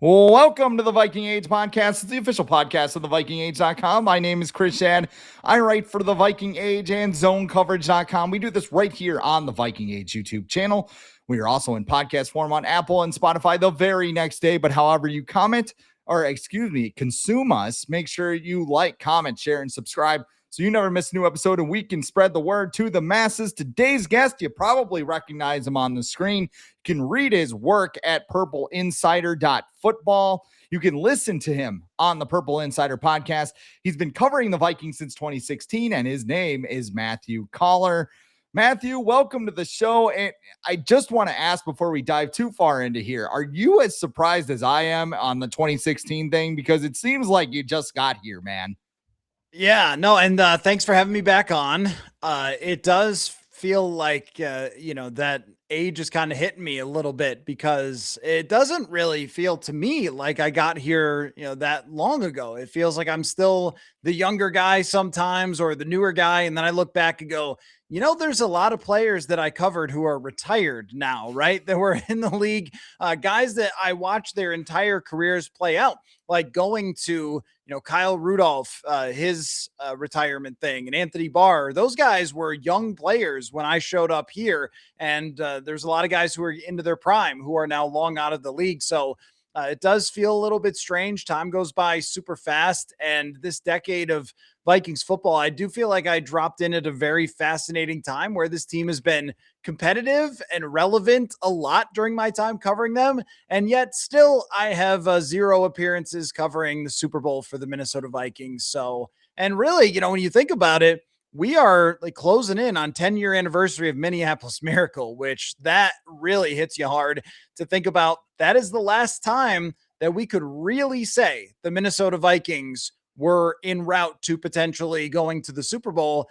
Welcome to the Viking Age Podcast. It's the official podcast of the VikingAge.com. My name is Chris Schad. I write for the Viking Age and ZoneCoverage.com. We do this right here on the Viking Age YouTube channel. We are also in podcast form on Apple and Spotify the very next day. But however you consume us, make sure you like, comment, share, and subscribe so you never miss a new episode and we can spread the word to the masses. Today's guest, you probably recognize him on the screen. You can read his work at purpleinsider.football. You can listen to him on the Purple Insider podcast. He's been covering the Vikings since 2016, and his name is Matthew Coller. Matthew, welcome to the show. And I just want to ask before we dive too far into here, are you as surprised as I am on the 2016 thing? Because it seems like you just got here, man. Yeah, no, and thanks for having me back on. It does feel like, that age is kind of hitting me a little bit because it doesn't really feel to me like I got here, that long ago. It feels like I'm still the younger guy sometimes or the newer guy. And then I look back and go, there's a lot of players that I covered who are retired now, right? That were in the league, guys that I watched their entire careers play out, like going to, Kyle Rudolph, his retirement thing, and Anthony Barr. Those guys were young players when I showed up here. And there's a lot of guys who are into their prime who are now long out of the league. So it does feel a little bit strange. Time goes by super fast. And this decade of Vikings football, I do feel like I dropped in at a very fascinating time where this team has been competitive and relevant a lot during my time covering them. And yet still I have 0 appearances covering the Super Bowl for the Minnesota Vikings. So, and really, when you think about it, we are like closing in on 10-year anniversary of Minneapolis Miracle, which that really hits you hard to think about. That is the last time that we could really say the Minnesota Vikings were en route to potentially going to the Super Bowl.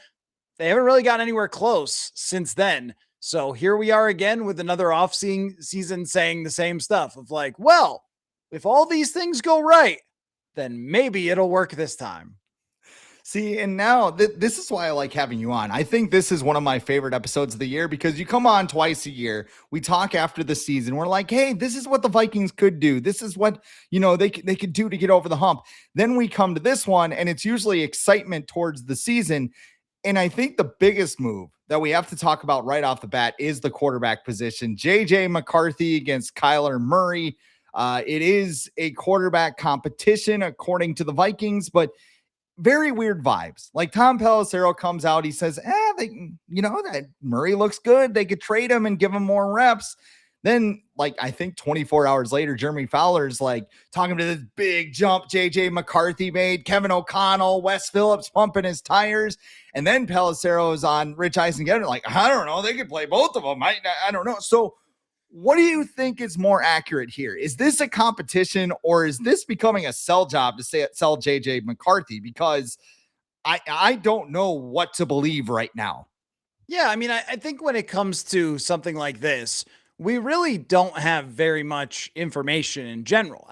They haven't really gotten anywhere close since then. So here we are again with another season saying the same stuff of like, well, if all these things go right, then maybe it'll work this time. See, and now this is why I like having you on. I think this is one of my favorite episodes of the year because you come on twice a year. We talk after the season. We're like, hey, this is what the Vikings could do. This is what, they could do to get over the hump. Then we come to this one, and it's usually excitement towards the season. And I think the biggest move that we have to talk about right off the bat is the quarterback position. J.J. McCarthy against Kyler Murray. It is a quarterback competition, according to the Vikings, but very weird vibes. Like Tom Pelissero comes out, he says, that Murray looks good. They could trade him and give him more reps. Then, I think 24 hours later, Jeremy Fowler's talking to this big jump J.J. McCarthy made, Kevin O'Connell, Wes Phillips pumping his tires. And then Pelissero is on Rich Eisen again, I don't know. They could play both of them. I don't know. So what do you think is more accurate here? Is this a competition or is this becoming a sell job to sell J.J. McCarthy? Because I don't know what to believe right now. Yeah, I think when it comes to something like this, we really don't have very much information in general.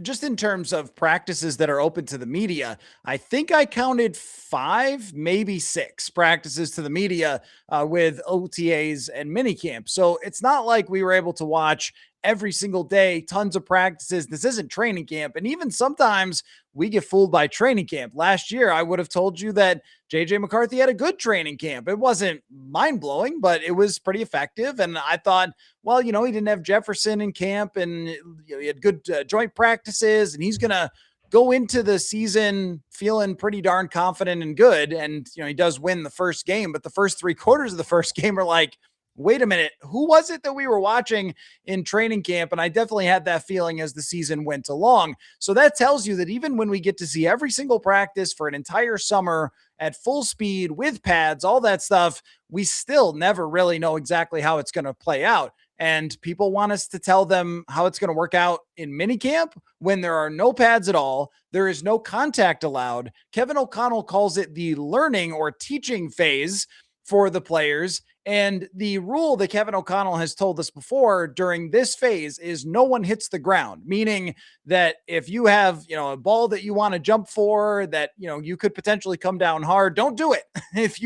Just in terms of practices that are open to the media, I think I counted 5, maybe 6 practices to the media with OTAs and minicamp. So it's not like we were able to watch every single day, tons of practices. This isn't training camp. And even sometimes we get fooled by training camp. Last year, I would have told you that JJ McCarthy had a good training camp. It wasn't mind blowing, but it was pretty effective. And I thought, well, he didn't have Jefferson in camp and he had good joint practices and he's going to go into the season feeling pretty darn confident and good. And, he does win the first game, but the first 3 quarters of the first game are like, wait a minute, who was it that we were watching in training camp? And I definitely had that feeling as the season went along. So that tells you that even when we get to see every single practice for an entire summer at full speed with pads, all that stuff, we still never really know exactly how it's going to play out. And people want us to tell them how it's going to work out in minicamp when there are no pads at all. There is no contact allowed. Kevin O'Connell calls it the learning or teaching phase for the players. And the rule that Kevin O'Connell has told us before during this phase is no one hits the ground, meaning that if you have, a ball that you want to jump for that, you could potentially come down hard, don't do it. If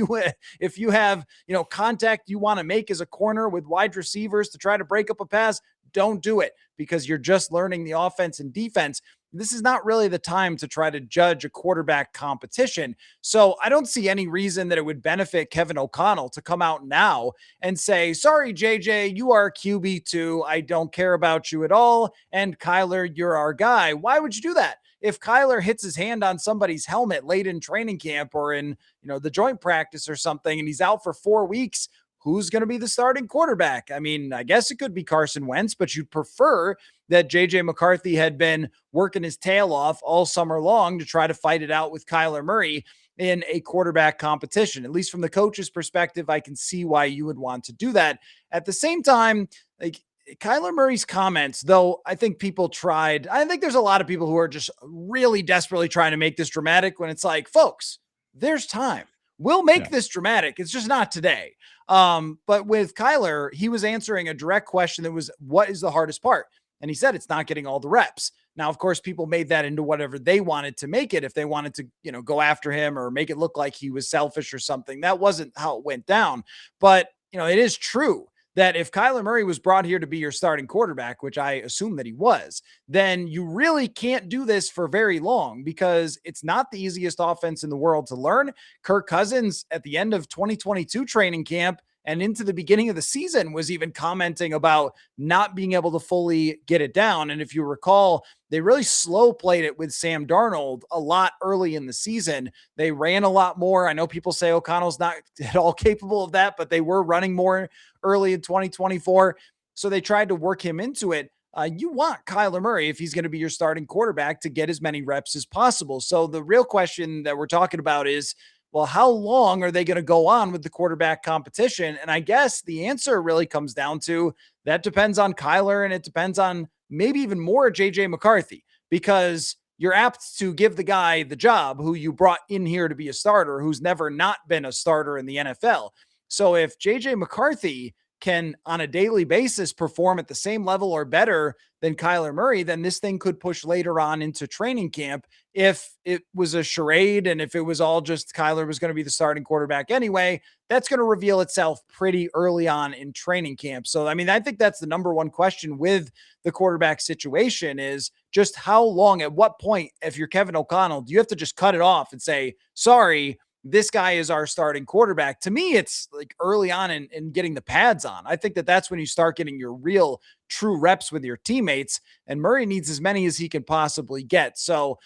you have, contact you want to make as a corner with wide receivers to try to break up a pass, don't do it because you're just learning the offense and defense. This is not really the time to try to judge a quarterback competition. So I don't see any reason that it would benefit Kevin O'Connell to come out now and say, sorry, JJ, you are QB2. I don't care about you at all. And Kyler, you're our guy. Why would you do that? If Kyler hits his hand on somebody's helmet late in training camp or in, the joint practice or something, and he's out for 4 weeks, who's going to be the starting quarterback? I mean, I guess it could be Carson Wentz, but you'd prefer that J.J. McCarthy had been working his tail off all summer long to try to fight it out with Kyler Murray in a quarterback competition. At least from the coach's perspective, I can see why you would want to do that. At the same time, like Kyler Murray's comments, though, I think there's a lot of people who are just really desperately trying to make this dramatic when it's like, folks, there's time. We'll make this dramatic. It's just not today. But with Kyler, he was answering a direct question that was, what is the hardest part? And he said, it's not getting all the reps. Now, of course, people made that into whatever they wanted to make it. If they wanted to, go after him or make it look like he was selfish or something, that wasn't how it went down. But, it is true that if Kyler Murray was brought here to be your starting quarterback, which I assume that he was, then you really can't do this for very long because it's not the easiest offense in the world to learn. Kirk Cousins at the end of 2022 training camp and into the beginning of the season was even commenting about not being able to fully get it down. And if you recall, they really slow played it with Sam Darnold a lot early in the season. They ran a lot more. I know people say O'Connell's not at all capable of that, but they were running more early in 2024. So they tried to work him into it. You want Kyler Murray, if he's going to be your starting quarterback, to get as many reps as possible. So the real question that we're talking about is, well, how long are they going to go on with the quarterback competition? And I guess the answer really comes down to that depends on Kyler and it depends on maybe even more J.J. McCarthy, because you're apt to give the guy the job who you brought in here to be a starter, who's never not been a starter in the NFL. So if J.J. McCarthy can on a daily basis perform at the same level or better than Kyler Murray, then this thing could push later on into training camp. If it was a charade and if it was all just Kyler was going to be the starting quarterback anyway, that's going to reveal itself pretty early on in training camp. So, I mean, I think that's the number one question with the quarterback situation is just how long, at what point, if you're Kevin O'Connell, do you have to just cut it off and say, sorry, this guy is our starting quarterback? To me, it's like early on in getting the pads on. I think that that's when you start getting your real true reps with your teammates, and Murray needs as many as he can possibly get. So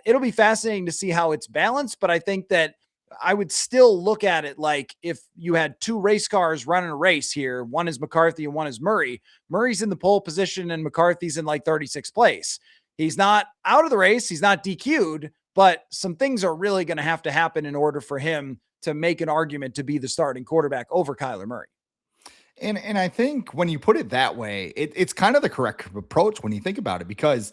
it'll be fascinating to see how it's balanced, but I think that I would still look at it like if you had two race cars running a race here, one is McCarthy and one is Murray. Murray's in the pole position and McCarthy's in like 36th place. He's not out of the race. He's not DQ'd, but some things are really going to have to happen in order for him to make an argument to be the starting quarterback over Kyler Murray. And I think when you put it that way, it's kind of the correct approach when you think about it, because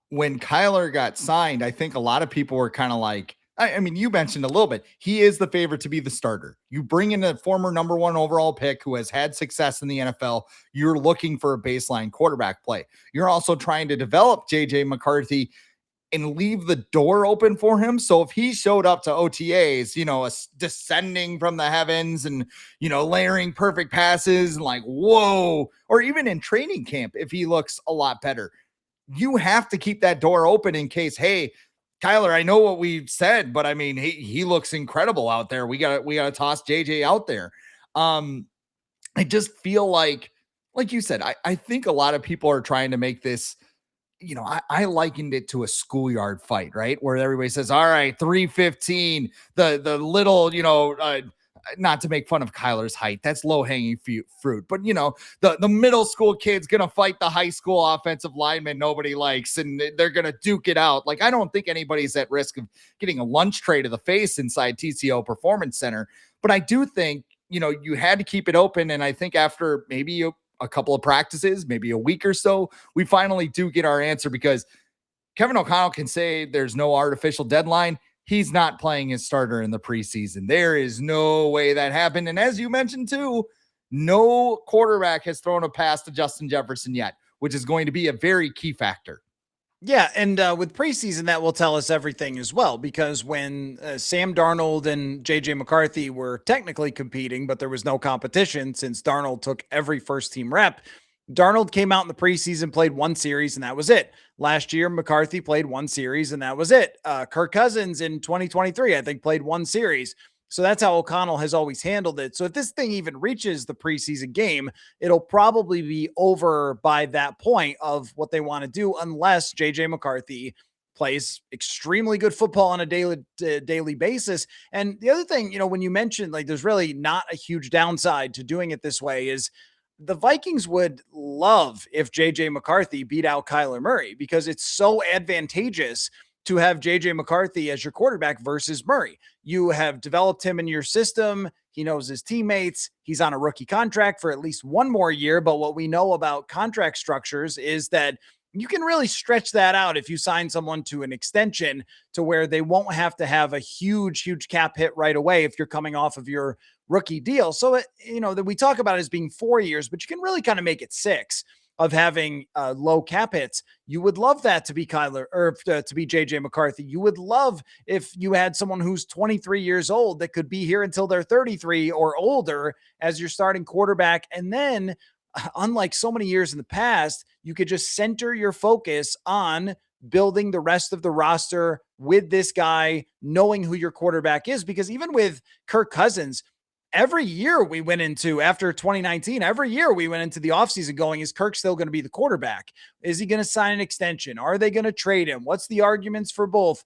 when Kyler got signed, I think a lot of people were kind of like, I mean, you mentioned a little bit, he is the favorite to be the starter. You bring in a former number one overall pick who has had success in the NFL. You're looking for a baseline quarterback play. You're also trying to develop J.J. McCarthy and leave the door open for him. So if he showed up to OTAs, descending from the heavens and, layering perfect passes and like, whoa, or even in training camp, if he looks a lot better, you have to keep that door open in case, hey, Kyler, I know what we've said, but I mean, he looks incredible out there. We gotta toss JJ out there. I just feel like you said, I think a lot of people are trying to make this, I likened it to a schoolyard fight, right? Where everybody says, all right, 315, the little, not to make fun of Kyler's height, that's low hanging fruit, but the middle school kid's going to fight the high school offensive lineman nobody likes, and they're going to duke it out. Like, I don't think anybody's at risk of getting a lunch tray to the face inside TCO Performance Center, but I do think, you had to keep it open. And I think after maybe a couple of practices, maybe a week or so, we finally do get our answer, because Kevin O'Connell can say there's no artificial deadline. He's not playing his starter in the preseason. There is no way that happened. And as you mentioned too, no quarterback has thrown a pass to Justin Jefferson yet, which is going to be a very key factor. Yeah, and with preseason, that will tell us everything as well, because when Sam Darnold and J.J. McCarthy were technically competing, but there was no competition since Darnold took every first-team rep, Darnold came out in the preseason, played one series, and that was it. Last year, McCarthy played one series, and that was it. Kirk Cousins in 2023, I think, played one series. So that's how O'Connell has always handled it. So if this thing even reaches the preseason game, it'll probably be over by that point of what they want to do, unless J.J. McCarthy plays extremely good football on a daily basis. And the other thing, when you mentioned like there's really not a huge downside to doing it this way is the Vikings would love if JJ McCarthy beat out Kyler Murray because it's so advantageous to have JJ McCarthy as your quarterback versus Murray. You have developed him in your system. He knows his teammates. He's on a rookie contract for at least one more year. But what we know about contract structures is that you can really stretch that out if you sign someone to an extension to where they won't have to have a huge cap hit right away if you're coming off of your rookie deal. So, that we talk about it as being 4 years, but you can really kind of make it 6 of having low cap hits. You would love that to be Kyler or to be JJ McCarthy. You would love if you had someone who's 23 years old that could be here until they're 33 or older as your starting quarterback. And then unlike so many years in the past, you could just center your focus on building the rest of the roster with this guy, knowing who your quarterback is. Because even with Kirk Cousins, every year we went into after 2019, every year we went into the offseason going, is Kirk still going to be the quarterback? Is he going to sign an extension? Are they going to trade him? What's the arguments for both?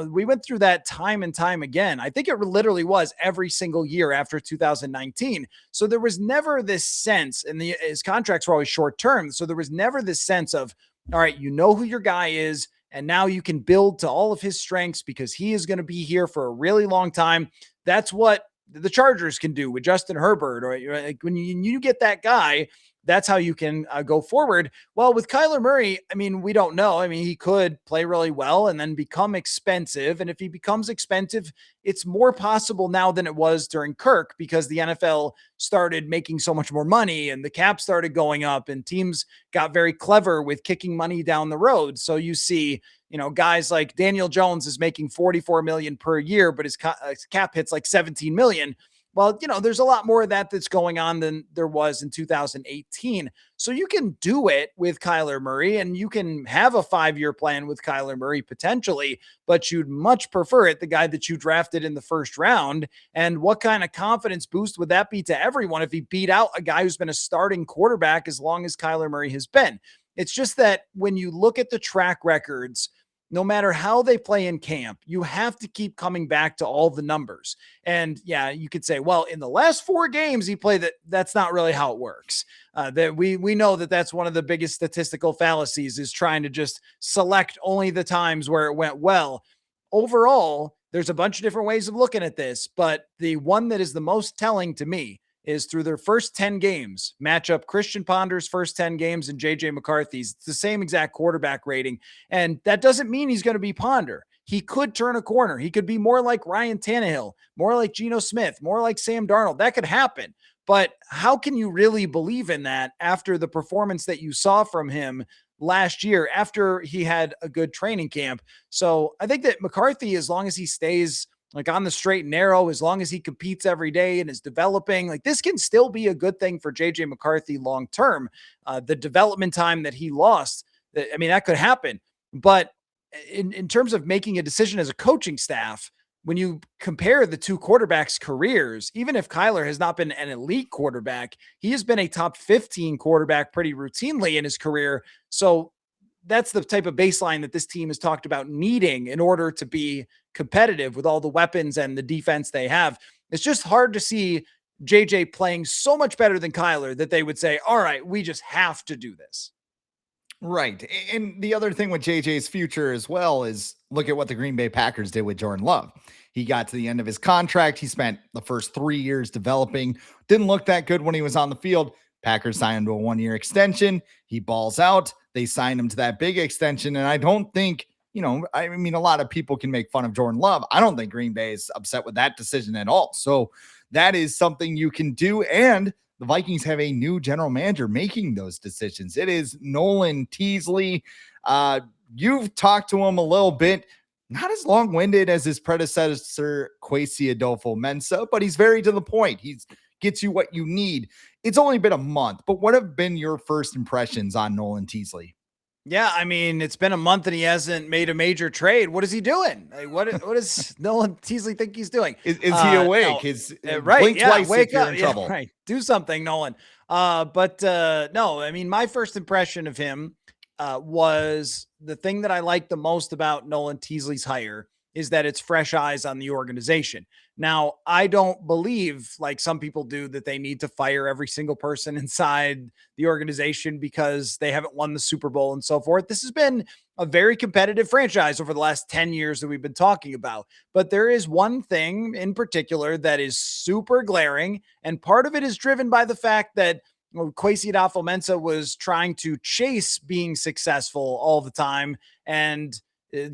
We went through that time and time again. I think it literally was every single year after 2019. So there was never this sense, and his contracts were always short term. So there was never this sense of, all right, you know who your guy is, and now you can build to all of his strengths because he is going to be here for a really long time. That's what the Chargers can do with Justin Herbert, or like when you get that guy, that's how you can go forward. Well, with Kyler Murray, I mean, we don't know. I mean, he could play really well and then become expensive. And if he becomes expensive, it's more possible now than it was during Kirk because the NFL started making so much more money and the cap started going up and teams got very clever with kicking money down the road. So you see, guys like Daniel Jones is making $44 million per year, but his cap hits like $17 million. Well, there's a lot more of that that's going on than there was in 2018. So you can do it with Kyler Murray and you can have a 5-year plan with Kyler Murray potentially, but you'd much prefer it, the guy that you drafted in the first round. And what kind of confidence boost would that be to everyone if he beat out a guy who's been a starting quarterback as long as Kyler Murray has been? It's just that when you look at the track records, no matter how they play in camp, you have to keep coming back to all the numbers. And yeah, you could say, well, in the last 4 games he played, that's not really how it works. That we know that that's one of the biggest statistical fallacies is trying to just select only the times where it went well. Overall, there's a bunch of different ways of looking at this, but the one that is the most telling to me is through their first 10 games, match up Christian Ponder's first 10 games and JJ McCarthy's. It's the same exact quarterback rating. And that doesn't mean he's going to be Ponder. He could turn a corner. He could be more like Ryan Tannehill, more like Geno Smith, more like Sam Darnold. That could happen. But how can you really believe in that after the performance that you saw from him last year, after he had a good training camp? So I think that McCarthy, as long as he stays like on the straight and narrow, as long as he competes every day and is developing, like this can still be a good thing for JJ McCarthy long-term. The development time that he lost, I mean, that could happen. But in terms of making a decision as a coaching staff, when you compare the two quarterbacks' careers, even if Kyler has not been an elite quarterback, he has been a top 15 quarterback pretty routinely in his career. So that's the type of baseline that this team has talked about needing in order to be competitive with all the weapons and the defense they have. It's just hard to see JJ playing so much better than Kyler that they would say, all right, we just have to do this. Right. And the other thing with JJ's future as well is look at what the Green Bay Packers did with Jordan Love. He got to the end of his contract. He spent the first 3 years developing. Didn't look that good when he was on the field. Packers signed him to a 1-year extension. He balls out. They signed him to that big extension. And I don't think, I mean, a lot of people can make fun of Jordan Love. I don't think Green Bay is upset with that decision at all. So that is something you can do. And the Vikings have a new general manager making those decisions. It is Nolan Teasley. You've talked to him a little bit, not as long-winded as his predecessor, Kwesi Adolfo-Mensah, but he's very to the point. He's gets you what you need. It's only been a month, but what have been your first impressions on Nolan Teasley? Yeah, I mean, it's been a month and he hasn't made a major trade. What is he doing? Like, what does Nolan Teasley think he's doing? Is he awake? Right? Blink Yeah, twice wake if you're up. in Yeah, trouble. right. Do something, Nolan. But no, I mean, my first impression of him was the thing that I like the most about Nolan Teasley's hire is that it's fresh eyes on the organization. Now, I don't believe, like some people do, that they need to fire every single person inside the organization because they haven't won the Super Bowl and so forth. This has been a very competitive franchise over the last 10 years that we've been talking about. But there is one thing in particular that is super glaring, and part of it is driven by the fact that Kwesi Adolfo-Mensah was trying to chase being successful all the time and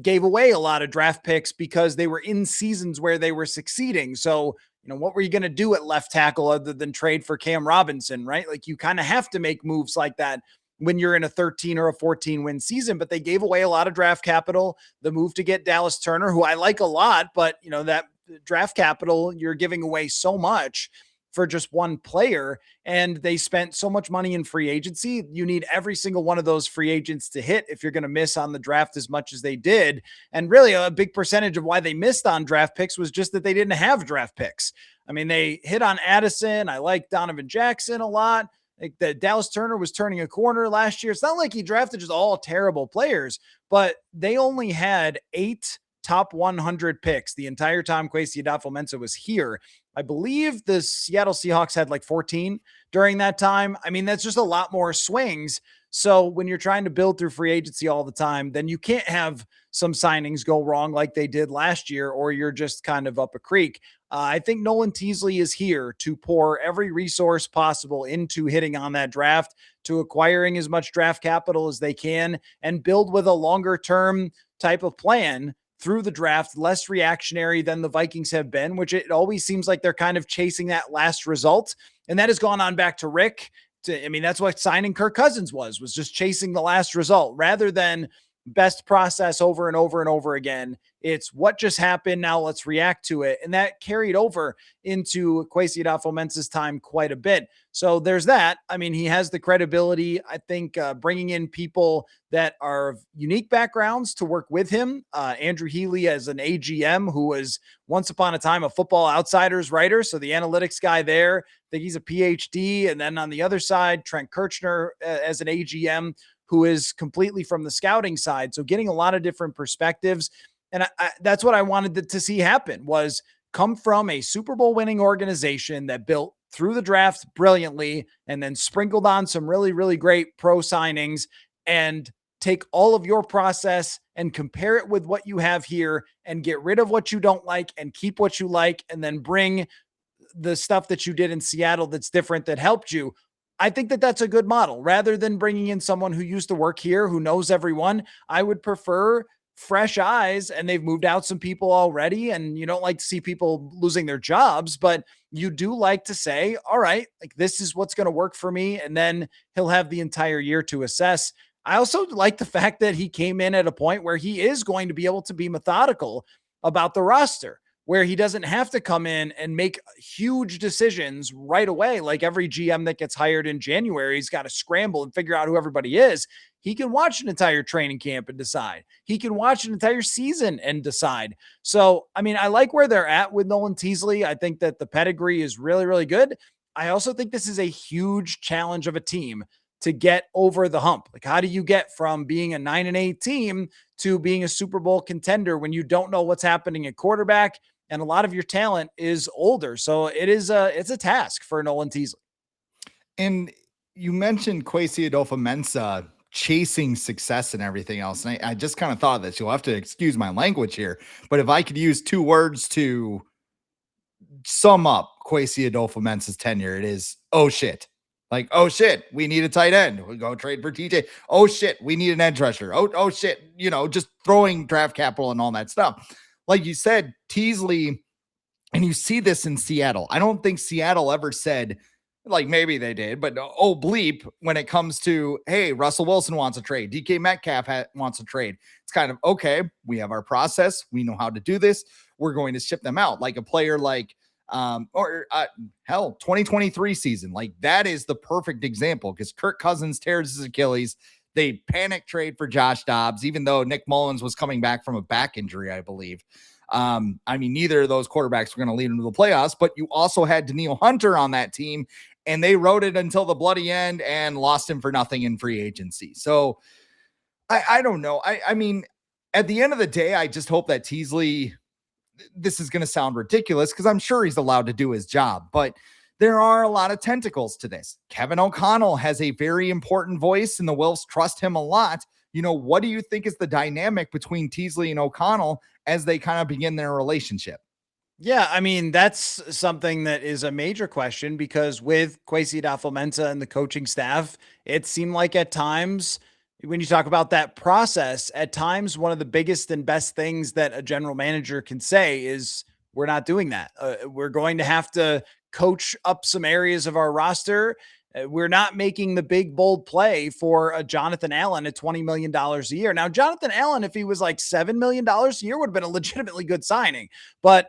gave away a lot of draft picks because they were in seasons where they were succeeding. So, what were you going to do at left tackle other than trade for Cam Robinson, right? Like you kind of have to make moves like that when you're in a 13 or a 14 win season, but they gave away a lot of draft capital. The move to get Dallas Turner, who I like a lot, but that draft capital, you're giving away so much for just one player, and they spent so much money in free agency. You need every single one of those free agents to hit if you're going to miss on the draft as much as they did. And really a big percentage of why they missed on draft picks was just that they didn't have draft picks. I mean, they hit on Addison. I like Donovan Jackson a lot. Like that Dallas Turner was turning a corner last year. It's not like he drafted just all terrible players, but they only had 8 top 100 picks the entire time Kwesi Adolfo-Mensah was here. I believe the Seattle Seahawks had like 14 during that time. I mean, that's just a lot more swings. So when you're trying to build through free agency all the time, then you can't have some signings go wrong like they did last year, or you're just kind of up a creek. I think Nolan Teasley is here to pour every resource possible into hitting on that draft, to acquiring as much draft capital as they can, and build with a longer term type of plan through the draft, less reactionary than the Vikings have been, which it always seems like they're kind of chasing that last result. And that has gone on back to Rick. That's what signing Kirk Cousins was just chasing the last result rather than best process over and over and over again. It's what just happened. Now let's react to it. And that carried over into Kwesi Adolfo-Mensah's time quite a bit. So there's that. I mean, he has the credibility. I think bringing in people that are unique backgrounds to work with him. Andrew Healy as an AGM who was once upon a time a Football Outsiders writer. So the analytics guy there, I think he's a PhD. And then on the other side, Trent Kirchner as an AGM who is completely from the scouting side. So getting a lot of different perspectives. And that's what I wanted to see happen, was come from a Super Bowl winning organization that built through the draft brilliantly and then sprinkled on some really, really great pro signings, and take all of your process and compare it with what you have here and get rid of what you don't like and keep what you like, and then bring the stuff that you did in Seattle that's different that helped you. I think that that's a good model rather than bringing in someone who used to work here, who knows everyone. I would prefer fresh eyes, and they've moved out some people already, and you don't like to see people losing their jobs, but you do like to say, all right, like this is what's going to work for me. And then he'll have the entire year to assess. I also like the fact that he came in at a point where he is going to be able to be methodical about the roster, where he doesn't have to come in and make huge decisions right away. Like every GM that gets hired in January, he's got to scramble and figure out who everybody is. He can watch an entire training camp and decide. He can watch an entire season and decide. So, I mean, I like where they're at with Nolan Teasley. I think that the pedigree is really, really good. I also think this is a huge challenge of a team to get over the hump. Like, how do you get from being a 9-8 team to being a Super Bowl contender when you don't know what's happening at quarterback and a lot of your talent is older? So it's a task for Nolan Teasley. And you mentioned Kwesi Adolfo-Mensah chasing success and everything else. And I just kind of thought of this. You'll have to excuse my language here, but if I could use 2 words to sum up Kwesi Adolfo-Mensah's tenure, it is, oh shit. Like, oh shit, we need a tight end. We go trade for TJ. Oh shit, we need an edge rusher. Oh shit, just throwing draft capital and all that stuff. Like you said, Teasley, and you see this in Seattle. I don't think Seattle ever said, like maybe they did, but oh bleep, when it comes to, hey, Russell Wilson wants a trade, DK Metcalf wants a trade. It's kind of, okay, we have our process. We know how to do this. We're going to ship them out. Like a player like Hell, 2023 season. Like that is the perfect example because Kirk Cousins tears his Achilles. They panic trade for Josh Dobbs, even though Nick Mullins was coming back from a back injury, I believe. I mean, neither of those quarterbacks were going to lead into the playoffs, but you also had Danielle Hunter on that team, and they rode it until the bloody end and lost him for nothing in free agency. So I don't know. I mean, at the end of the day, I just hope that Teasley, this is going to sound ridiculous because I'm sure he's allowed to do his job, but there are a lot of tentacles to this. Kevin O'Connell has a very important voice and the Wilfs trust him a lot. You know, what do you think is the dynamic between Teasley and O'Connell as they kind of begin their relationship? Yeah, I mean, that's something that is a major question because with Kwesi Adofo-Mensah and the coaching staff, it seemed like at times when you talk about that process, at times one of the biggest and best things that a general manager can say is we're not doing that. We're going to have to coach up some areas of our roster. We're not making the big, bold play for a Jonathan Allen at $20 million a year. Now, Jonathan Allen, if he was like $7 million a year, would have been a legitimately good signing.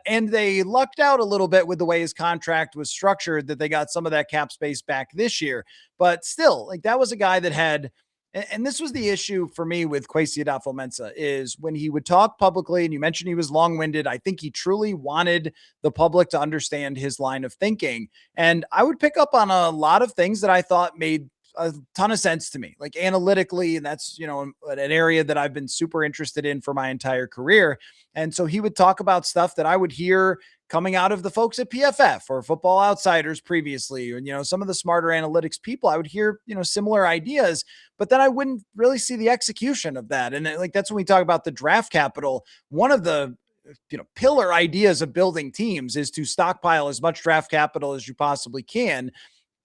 And they lucked out a little bit with the way his contract was structured that they got some of that cap space back this year. But still, like that was a guy that had, and this was the issue for me with Kwesi Adofo-Mensah is when he would talk publicly, and you mentioned he was long-winded, I think he truly wanted the public to understand his line of thinking. And I would pick up on a lot of things that I thought made a ton of sense to me, like analytically. And that's, you know, an area that I've been super interested in for my entire career. And so he would talk about stuff that I would hear coming out of the folks at PFF or Football Outsiders previously, and, you know, some of the smarter analytics people, I would hear, you know, similar ideas, but then I wouldn't really see the execution of that. And like, that's when we talk about the draft capital. One of the, you know, pillar ideas of building teams is to stockpile as much draft capital as you possibly can.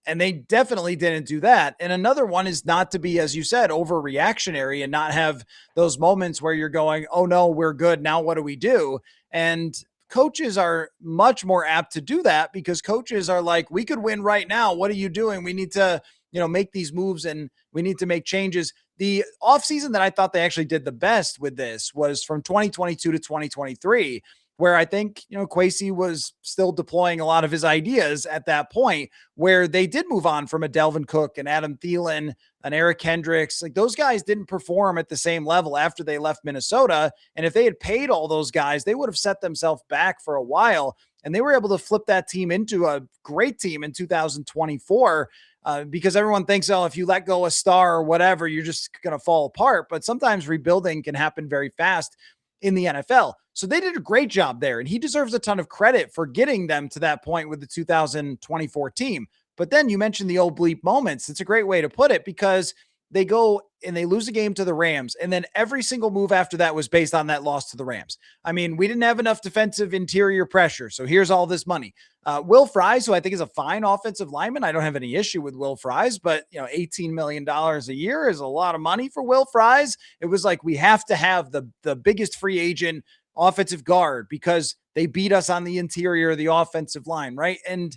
And they definitely didn't do that. And another one is not to be, as you said, overreactionary and not have those moments where you're going, oh no, we're good. Now what do we do? And coaches are much more apt to do that because coaches are like, we could win right now. What are you doing? We need to, you know, make these moves and we need to make changes. The offseason that I thought they actually did the best with this was from 2022 to 2023, where I think, you know, Kwesi was still deploying a lot of his ideas at that point, where they did move on from a Delvin Cook and Adam Thielen and Eric Kendricks. Like those guys didn't perform at the same level after they left Minnesota. And if they had paid all those guys, they would have set themselves back for a while. And they were able to flip that team into a great team in 2024. Because everyone thinks, oh, if you let go a star or whatever, you're just going to fall apart. But sometimes rebuilding can happen very fast in the NFL. So they did a great job there. And he deserves a ton of credit for getting them to that point with the 2024 team. But then you mentioned the old bleep moments. It's a great way to put it because they go and they lose a game to the Rams. And then every single move after that was based on that loss to the Rams. I mean, we didn't have enough defensive interior pressure. So here's all this money. Will Fries, who I think is a fine offensive lineman. I don't have any issue with Will Fries, but you know, $18 million a year is a lot of money for Will Fries. It was like, we have to have the biggest free agent offensive guard because they beat us on the interior of the offensive line. Right. And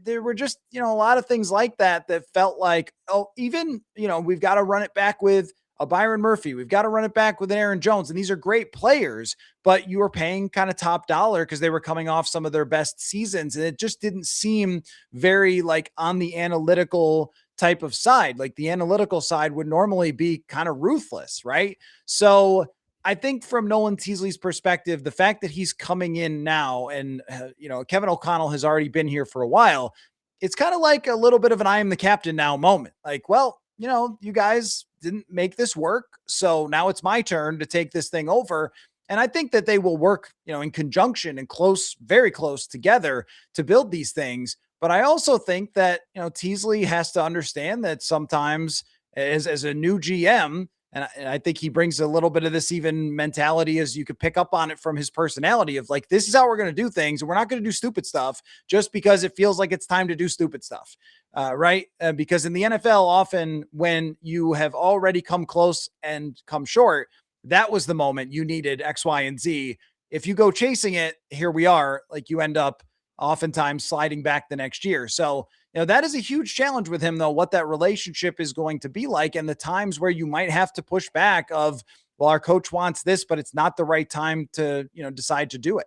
there were just, you know, a lot of things like that felt like, oh, even, you know, we've got to run it back with a Byron Murphy. We've got to run it back with an Aaron Jones. And these are great players, but you were paying kind of top dollar because they were coming off some of their best seasons. And it just didn't seem very like on the analytical type of side. Like the analytical side would normally be kind of ruthless, right? So I think from Nolan Teasley's perspective, the fact that he's coming in now and, you know, Kevin O'Connell has already been here for a while, it's kind of like a little bit of an I am the captain now moment. Like, well, you know, you guys didn't make this work. So now it's my turn to take this thing over. And I think that they will work, you know, in conjunction and close, very close together to build these things. But I also think that, you know, Teasley has to understand that sometimes as a new GM, and I think he brings a little bit of this even mentality as you could pick up on it from his personality of like, this is how we're going to do things. And we're not going to do stupid stuff just because it feels like it's time to do stupid stuff. Right. Because in the NFL, often when you have already come close and come short, that was the moment you needed X, Y, and Z. If you go chasing it, here we are, like you end up oftentimes sliding back the next year. So, you know, that is a huge challenge with him, though, what that relationship is going to be like. And the times where you might have to push back of, well, our coach wants this, but it's not the right time to, you know, decide to do it.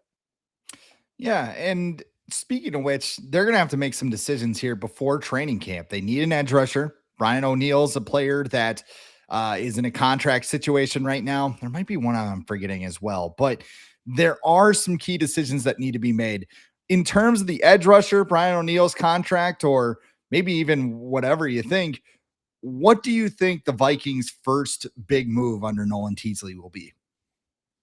Yeah. And Speaking of which, they're going to have to make some decisions here before training camp. They need an edge rusher. Brian O'Neill's a player that is in a contract situation right now. There might be one I'm forgetting as well, but there are some key decisions that need to be made in terms of the edge rusher, Brian O'Neill's contract, or maybe even whatever you think. What do you think the Vikings' first big move under Nolan Teasley will be?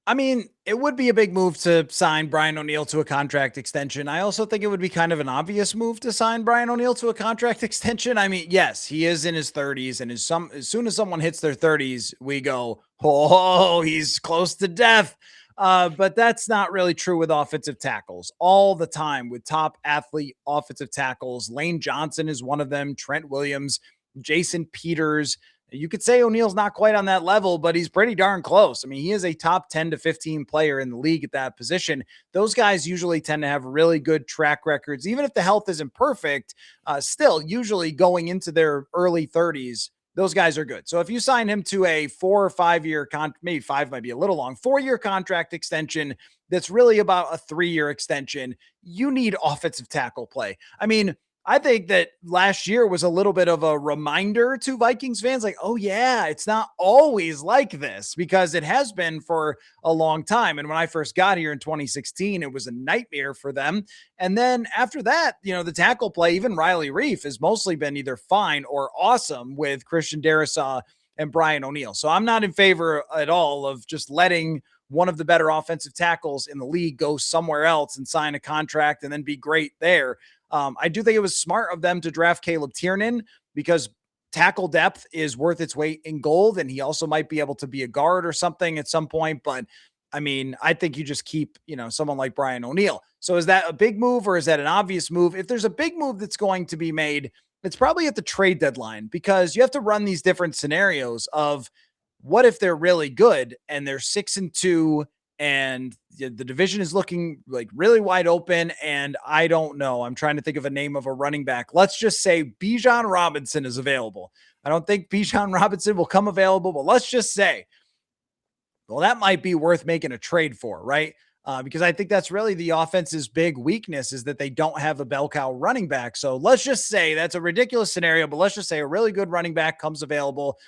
I mean, it would be a big move to sign Brian O'Neill to a contract extension. I also think it would be kind of an obvious move to sign Brian O'Neill to a contract extension. I mean, yes, he is in his 30s, and as soon as someone hits their 30s, we go, oh, he's close to death. But that's not really true with offensive tackles all the time with top athlete offensive tackles. Lane Johnson is one of them, Trent Williams, Jason Peters. You could say O'Neill's not quite on that level, but he's pretty darn close. I mean, he is a top 10 to 15 player in the league at that position. Those guys usually tend to have really good track records, even if the health isn't perfect, still usually going into their early 30s. Those guys are good. So if you sign him to a 4 or 5 year maybe 5 might be a little long, 4-year contract extension, that's really about a 3-year extension. You need offensive tackle play. I mean, I think that last year was a little bit of a reminder to Vikings fans, like, oh yeah, it's not always like this, because it has been for a long time. And when I first got here in 2016, it was a nightmare for them. And then after that, the tackle play, even Riley Reif, has mostly been either fine or awesome with Christian Darrisaw and Brian O'Neill. So I'm not in favor at all of just letting one of the better offensive tackles in the league go somewhere else and sign a contract and then be great there. I do think it was smart of them to draft Caleb Tiernan, because tackle depth is worth its weight in gold. And he also might be able to be a guard or something at some point. But I mean, I think you just keep, someone like Brian O'Neill. So is that a big move, or is that an obvious move? If there's a big move that's going to be made, it's probably at the trade deadline, because you have to run these different scenarios of what if they're really good and they're 6-2 and the division is looking like really wide open. And I don't know, I'm trying to think of a name of a running back. Let's just say Bijan Robinson is available. I don't think Bijan Robinson will come available, but let's just say, well, that might be worth making a trade for, right? Because I think that's really the offense's big weakness, is that they don't have a bell cow running back. So let's just say that's a ridiculous scenario, but let's just say a really good running back comes available.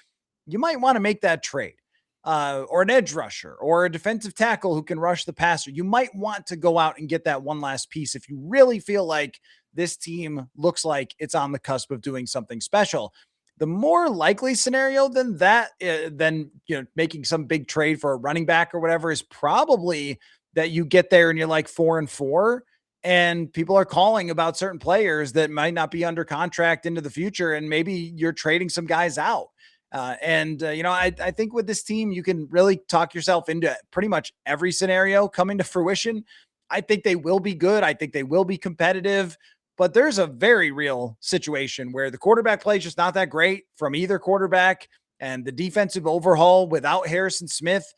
You might want to make that trade. Or an edge rusher or a defensive tackle who can rush the passer. You might want to go out and get that one last piece if you really feel like this team looks like it's on the cusp of doing something special. The more likely scenario than that, than making some big trade for a running back or whatever, is probably that you get there and you're like 4-4, and people are calling about certain players that might not be under contract into the future, and maybe you're trading some guys out. I think with this team, you can really talk yourself into pretty much every scenario coming to fruition. I think they will be good. I think they will be competitive, but there's a very real situation where the quarterback play is just not that great from either quarterback, and the defensive overhaul without Harrison Smith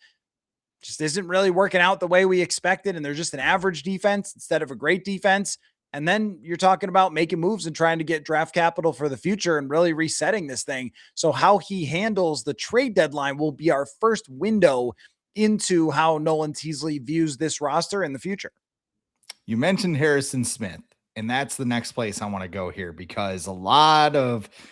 just isn't really working out the way we expected. And they're just an average defense instead of a great defense. And then you're talking about making moves and trying to get draft capital for the future and really resetting this thing. So how he handles the trade deadline will be our first window into how Nolan Teasley views this roster in the future. You mentioned Harrison Smith, and that's the next place I want to go here, because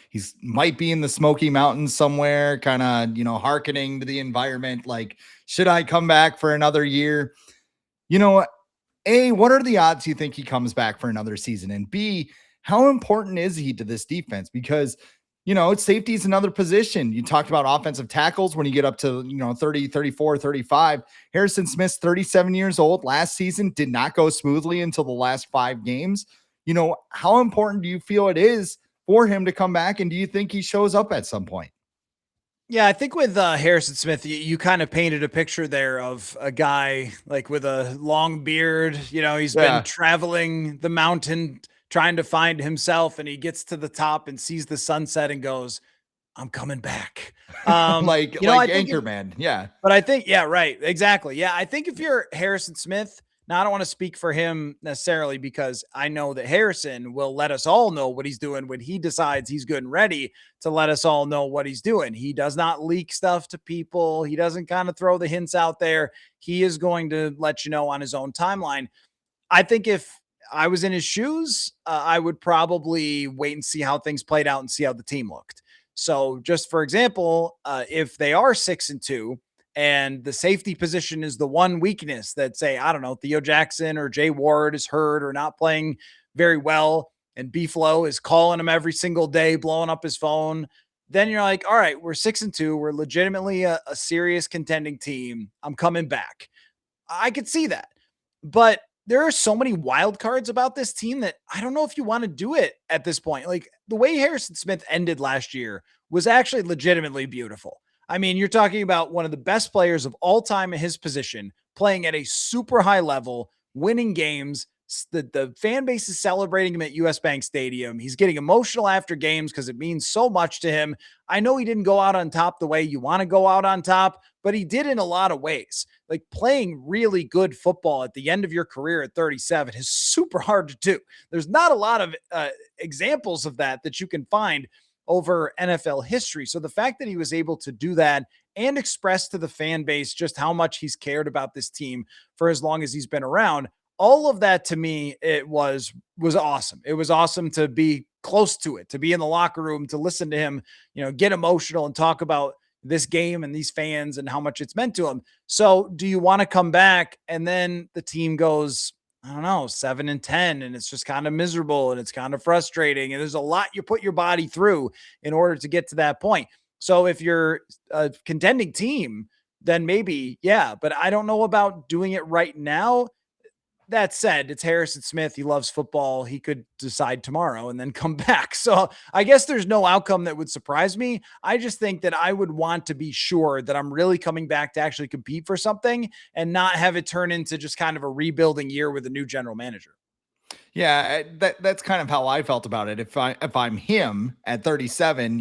he's might be in the Smoky Mountains somewhere, kind of, hearkening to the environment. Like, should I come back for another year? A, what are the odds you think he comes back for another season? And B, how important is he to this defense? Because, safety is another position. You talked about offensive tackles when you get up to, 30, 34, 35. Harrison Smith's 37 years old. Last season did not go smoothly until the last 5 games. How important do you feel it is for him to come back? And do you think he shows up at some point? Yeah, I think with Harrison Smith, you kind of painted a picture there of a guy like with a long beard. He's been traveling the mountain trying to find himself, and he gets to the top and sees the sunset and goes, I'm coming back. Like Anchorman. Yeah. But I think, yeah, right. Exactly. Yeah. I think if you're Harrison Smith, now I don't want to speak for him necessarily, because I know that Harrison will let us all know what he's doing when he decides he's good and ready to let us all know what he's doing. He does not leak stuff to people. He doesn't kind of throw the hints out there. He is going to let you know on his own timeline. I think if I was in his shoes, I would probably wait and see how things played out and see how the team looked. So just for example, if they are 6-2 and the safety position is the one weakness that, say, I don't know, Theo Jackson or Jay Ward is hurt or not playing very well, and B-Flow is calling him every single day, blowing up his phone, then you're like, all right, we're 6-2. We're legitimately a serious contending team. I'm coming back. I could see that. But there are so many wild cards about this team that I don't know if you want to do it at this point. Like, the way Harrison Smith ended last year was actually legitimately beautiful. I mean, you're talking about one of the best players of all time in his position, playing at a super high level, winning games. The fan base is celebrating him at US Bank Stadium. He's getting emotional after games because it means so much to him. I know he didn't go out on top the way you want to go out on top, but he did in a lot of ways. Like, playing really good football at the end of your career at 37 is super hard to do. There's not a lot of examples of that you can find over NFL history. So the fact that he was able to do that and express to the fan base just how much he's cared about this team for as long as he's been around, all of that, to me, it was awesome. It was awesome to be close to it, to be in the locker room, to listen to him, get emotional and talk about this game and these fans and how much it's meant to him. So do you want to come back and then the team goes, I don't know, 7-10, and it's just kind of miserable and it's kind of frustrating, and there's a lot you put your body through in order to get to that point. So if you're a contending team, then maybe, yeah, but I don't know about doing it right now. That said, it's Harrison Smith. He loves football. He could decide tomorrow and then come back. So I guess there's no outcome that would surprise me. I just think that I would want to be sure that I'm really coming back to actually compete for something and not have it turn into just kind of a rebuilding year with a new general manager. Yeah, that's kind of how I felt about it. If I'm him at 37,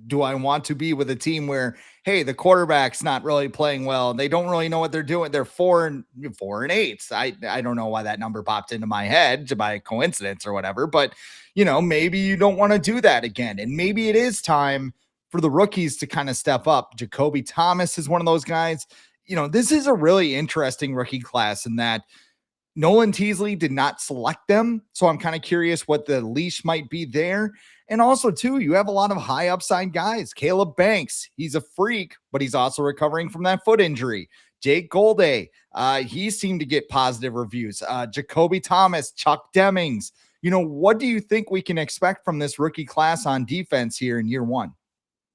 do I want to be with a team where, hey, the quarterback's not really playing well, they don't really know what they're doing. They're 4-8. I don't know why that number popped into my head by coincidence or whatever, but maybe you don't want to do that again, and maybe it is time for the rookies to kind of step up. Jacoby Thomas is one of those guys. This is a really interesting rookie class in that Nolan Teasley did not select them. So I'm kind of curious what the leash might be there. And also, too, you have a lot of high upside guys. Caleb Banks, he's a freak, but he's also recovering from that foot injury. Jake Golday, he seemed to get positive reviews. Jacoby Thomas, Chuck Demings. What do you think we can expect from this rookie class on defense here in year one?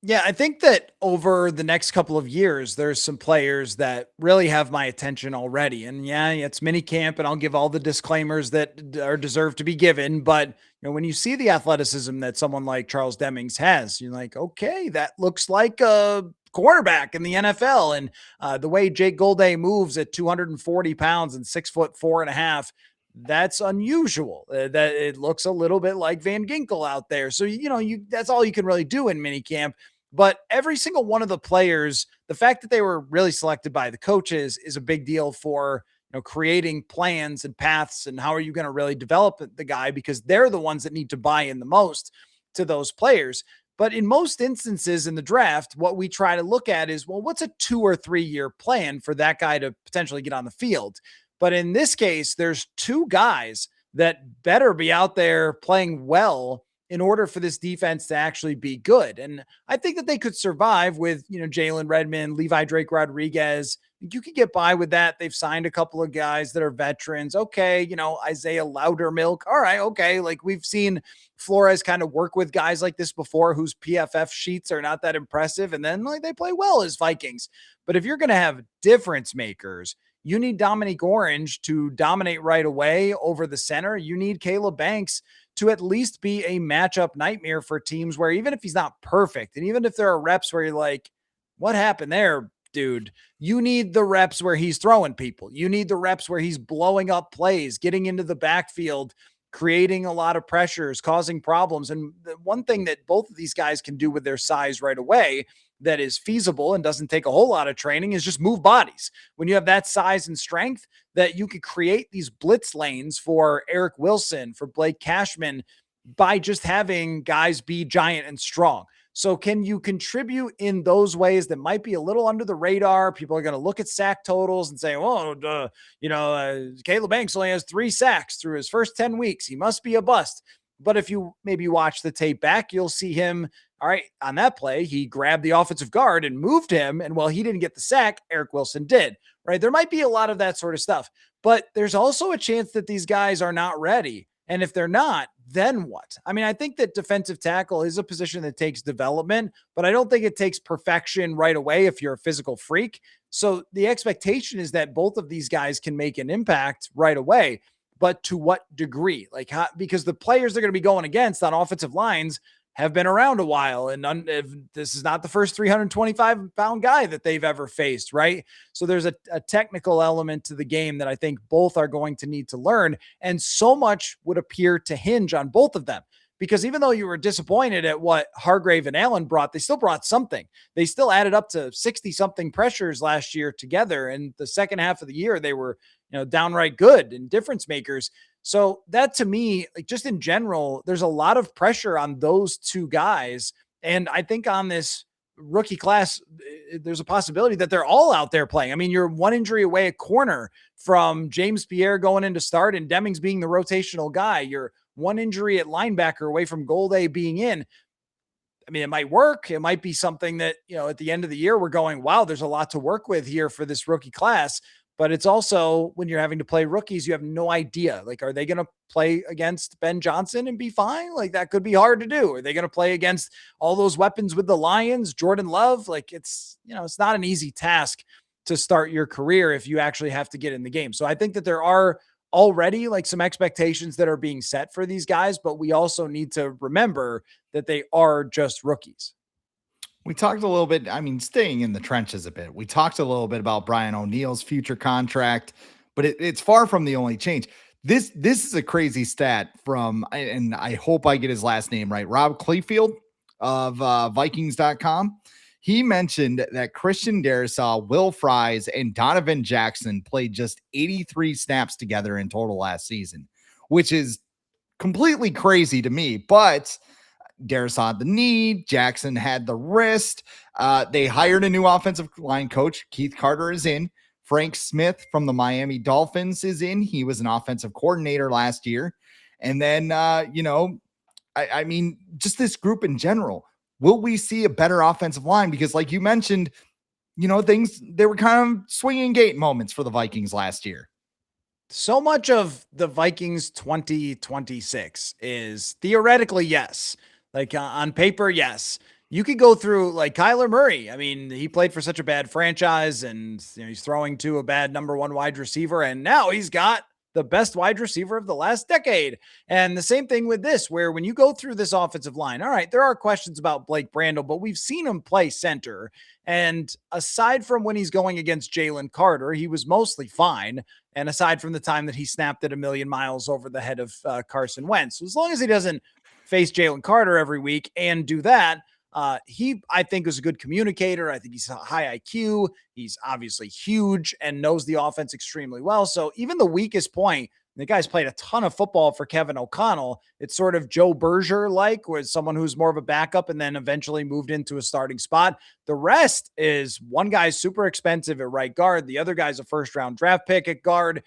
Yeah, I think that over the next couple of years, there's some players that really have my attention already. And yeah, it's mini camp, and I'll give all the disclaimers that are deserved to be given. But when you see the athleticism that someone like Charles Demings has, you're like, okay, that looks like a quarterback in the NFL. And the way Jake Golday moves at 240 pounds and 6'4.5", that's unusual. That it looks a little bit like Van Ginkel out there. So, that's all you can really do in minicamp. But every single one of the players, the fact that they were really selected by the coaches is a big deal for, creating plans and paths and how are you going to really develop the guy, because they're the ones that need to buy in the most to those players. But in most instances in the draft, what we try to look at is, well, what's a 2 or 3 year plan for that guy to potentially get on the field? But in this case, there's 2 guys that better be out there playing well in order for this defense to actually be good. And I think that they could survive with, Jalen Redmond, Levi Drake Rodriguez. You could get by with that. They've signed a couple of guys that are veterans. Okay. Isaiah Loudermilk. All right. Okay. Like, we've seen Flores kind of work with guys like this before whose PFF sheets are not that impressive. And then they play well as Vikings. But if you're going to have difference makers, you need Dominique Orange to dominate right away over the center. You need Caleb Banks to at least be a matchup nightmare for teams where, even if he's not perfect, and even if there are reps where you're like, what happened there, dude? You need the reps where he's throwing people. You need the reps where he's blowing up plays, getting into the backfield, creating a lot of pressures, causing problems. And the one thing that both of these guys can do with their size right away that is feasible and doesn't take a whole lot of training is just move bodies. When you have that size and strength, that you could create these blitz lanes for Eric Wilson, for Blake Cashman, by just having guys be giant and strong. So can you contribute in those ways that might be a little under the radar? People are going to look at sack totals and say, "Oh, Caleb Banks only has 3 sacks through his first 10 weeks. He must be a bust." But if you maybe watch the tape back, you'll see him. All right, on that play, he grabbed the offensive guard and moved him. And while he didn't get the sack, Eric Wilson did. Right. There might be a lot of that sort of stuff, but there's also a chance that these guys are not ready. And if they're not, then what? I mean, I think that defensive tackle is a position that takes development, but I don't think it takes perfection right away if you're a physical freak. So the expectation is that both of these guys can make an impact right away, but to what degree? Because the players they're going to be going against on offensive lines have been around a while. And if this is not the first 325-pound guy that they've ever faced, right? So there's a technical element to the game that I think both are going to need to learn. And so much would appear to hinge on both of them. Because even though you were disappointed at what Hargrave and Allen brought, they still brought something. They still added up to 60-something pressures last year together. And the second half of the year, they were downright good and difference makers. So that to me, like just in general, there's a lot of pressure on those two guys. And I think on this rookie class, there's a possibility that they're all out there playing. I mean, you're one injury away at corner from James Pierre going into start and Demings being the rotational guy. You're one injury at linebacker away from Golday being in. I mean, it might work. It might be something that, at the end of the year, we're going, wow, there's a lot to work with here for this rookie class. But it's also when you're having to play rookies, you have no idea. Like, are they going to play against Ben Johnson and be fine? Like, that could be hard to do. Are they going to play against all those weapons with the Lions, Jordan Love? Like, it's not an easy task to start your career if you actually have to get in the game. So I think that there are already like some expectations that are being set for these guys, but we also need to remember that they are just rookies. We talked a little bit, staying in the trenches a bit. We talked a little bit about Brian O'Neill's future contract, but it's far from the only change. This is a crazy stat from, and I hope I get his last name right, Rob Clevefield of Vikings.com. He mentioned that Christian Darrisaw, Will Fries, and Donovan Jackson played just 83 snaps together in total last season, which is completely crazy to me, but Darrisaw had the knee, Jackson had the wrist. They hired a new offensive line coach. Keith Carter is in. Frank Smith from the Miami Dolphins is in. He was an offensive coordinator last year. And then, just this group in general. Will we see a better offensive line? Because like you mentioned, they were kind of swinging gate moments for the Vikings last year. So much of the Vikings 2026 is theoretically, yes. Like on paper, yes. You could go through like Kyler Murray. I mean, he played for such a bad franchise and he's throwing to a bad number 1 wide receiver. And now he's got the best wide receiver of the last decade. And the same thing with this, where when you go through this offensive line, all right, there are questions about Blake Brandel, but we've seen him play center. And aside from when he's going against Jalen Carter, he was mostly fine. And aside from the time that he snapped at 1,000,000 miles over the head of Carson Wentz, so as long as he doesn't face Jalen Carter every week and do that, he, I think, is a good communicator. I think he's a high IQ. He's obviously huge and knows the offense extremely well. So even the weakest point, the guy's played a ton of football for Kevin O'Connell. It's sort of Joe Berger-like, where someone who's more of a backup and then eventually moved into a starting spot. The rest is one guy's super expensive at right guard. The other guy's a first-round draft pick at guard.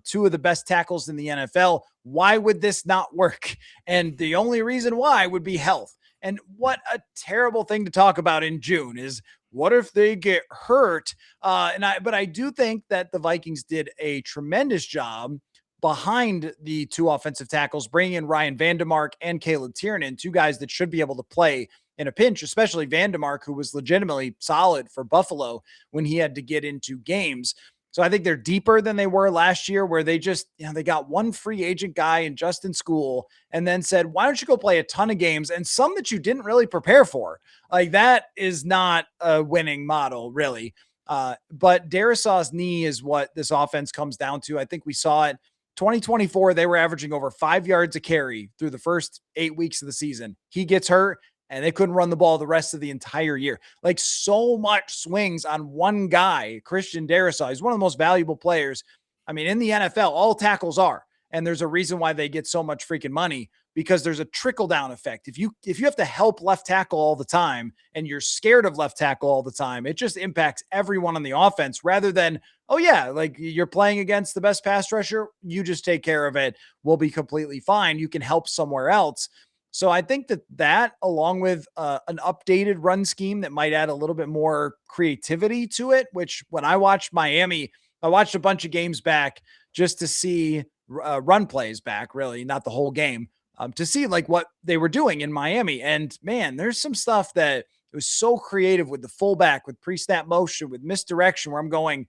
2 of the best tackles in the NFL. Why would this not work? And the only reason why would be health. And what a terrible thing to talk about in June is what if they get hurt? But I do think that the Vikings did a tremendous job behind the 2 offensive tackles, bringing in Ryan Vandemark and Caleb Tiernan, 2 guys that should be able to play in a pinch, especially Vandemark, who was legitimately solid for Buffalo when he had to get into games. So I think they're deeper than they were last year, where they just, they got one free agent guy in Justin School and then said, why don't you go play a ton of games and some that you didn't really prepare for? Like, that is not a winning model, really. But Darrisaw's knee is what this offense comes down to. I think we saw it 2024. They were averaging over 5 yards a carry through the first 8 weeks of the season. He gets hurt and they couldn't run the ball the rest of the entire year. Like, so much swings on one guy, Christian Darrisaw. He's one of the most valuable players. I mean, in the NFL, all tackles are, and there's a reason why they get so much freaking money. because there's a trickle down effect. If you have to help left tackle all the time and you're scared of left tackle all the time, it just impacts everyone on the offense rather than, oh yeah, like you're playing against the best pass rusher, you just take care of it. We'll be completely fine. You can help somewhere else. So I think that along with an updated run scheme that might add a little bit more creativity to it, which when I watched Miami, I watched a bunch of games back just to see run plays back, really, not the whole game, to see like what they were doing in Miami. And man, there's some stuff that it was so creative with the fullback, with pre-snap motion, with misdirection, where I'm going,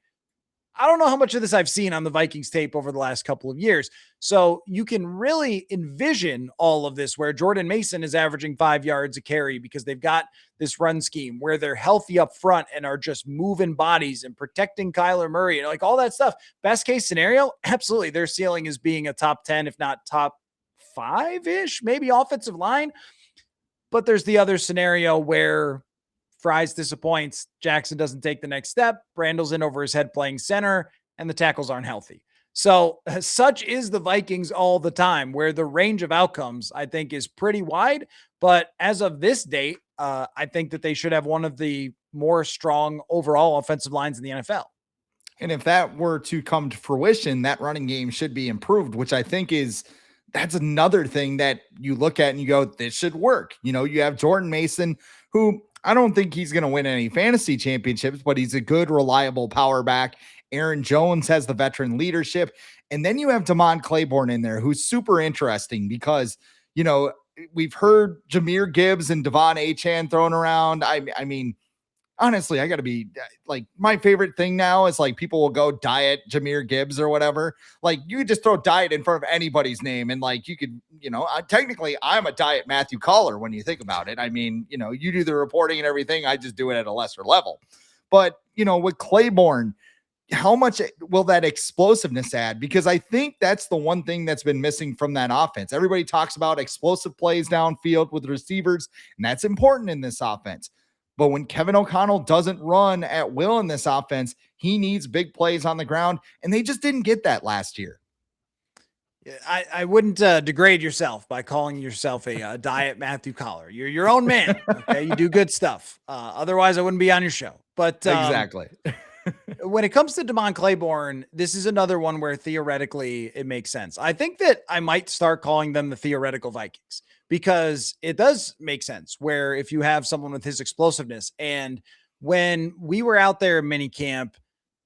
I don't know how much of this I've seen on the Vikings tape over the last couple of years. So you can really envision all of this where Jordan Mason is averaging 5 yards a carry because they've got this run scheme where they're healthy up front and are just moving bodies and protecting Kyler Murray and like all that stuff. Best case scenario, absolutely. Their ceiling is being a top 10, if not top 5-ish, maybe offensive line. But there's the other scenario where Fries disappoints. Jackson doesn't take the next step. Brandle's in over his head playing center, and the tackles aren't healthy. So such is the Vikings all the time, where the range of outcomes, I think, is pretty wide. But as of this date, I think that they should have one of the more strong overall offensive lines in the NFL. And if that were to come to fruition, that running game should be improved, which I think that's another thing that you look at and you go, this should work. You know, you have Jordan Mason, who I don't think he's going to win any fantasy championships, but he's a good, reliable power back. Aaron Jones has the veteran leadership. And then you have Damon Claiborne in there, who's super interesting because, you know, we've heard Jahmyr Gibbs and Devon Achane thrown around. I mean, honestly, I got to be like, my favorite thing now is like people will go diet Jahmyr Gibbs or whatever. Like you could just throw diet in front of anybody's name. And like, you could, you know, technically I'm a diet Matthew Coller when you think about it. I mean, you know, you do the reporting and everything. I just do it at a lesser level. But, you know, with Claiborne, how much will that explosiveness add? Because I think that's the one thing that's been missing from that offense. Everybody talks about explosive plays downfield with receivers, and that's important in this offense. But when Kevin O'Connell doesn't run at will in this offense, he needs big plays on the ground, and they just didn't get that last year. I wouldn't degrade yourself by calling yourself a diet Matthew Coller. You're your own man. Okay, you do good stuff. Otherwise, I wouldn't be on your show. But exactly. When it comes to Damon Claiborne, this is another one where theoretically it makes sense. I think that I might start calling them the theoretical Vikings, because it does make sense where if you have someone with his explosiveness, and when we were out there in minicamp,